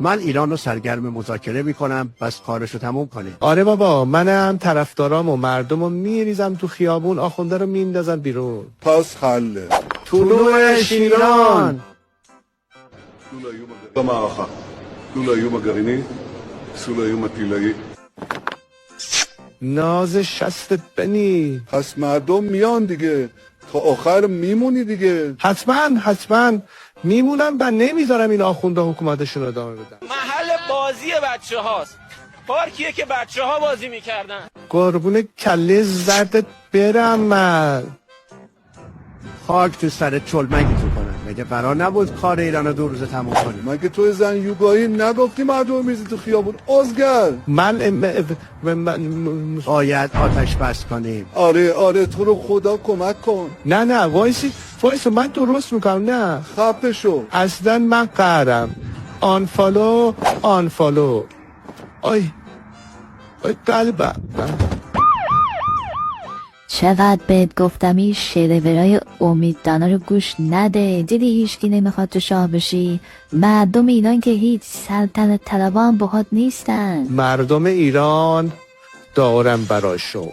من ایران رو سرگرم مذاکره میکنم، بس کارشو تموم کنه. آره بابا، منم طرفدارام و مردم رو میریزم تو خیابون، آخونده رو میندازن بیرون. پس حله. طلوع شیران. במערכה. סול האיום הגרעיני, סול האיום הטילאי. ناز شستت بنی. پس مردم میان دیگه، تا آخر میمونی دیگه. حتما میمونم و نمیذارم این آخونده حکومتشون رو ادامه بدن. محل بازی بچه هاست، پارکیه که بچه ها بازی میکردن. قربون کله زردت برم من. خاک تو سر چلمنگتون کنم. مگه قرار نبود کار ایران رو 2 روز تموم کنیم؟ مگه تو زن یوگاهی نگفتی مردم میزی تو خیابون؟ ازگر. باید آتش بس کنیم. آره تو رو خدا کمک کن. نه وایسی من درست میکنم. نه خفه شو. اصلا من قهرم. آنفالو. آی قلبم. چقدر بهت گفتم این شرورای امیددانا رو گوش نده. دیدی هیچکی نمیخواد تو شاه بشی. مردم ایران که هیچ سلطنت طلبان باهات نیستن. مردم ایران دارم براشون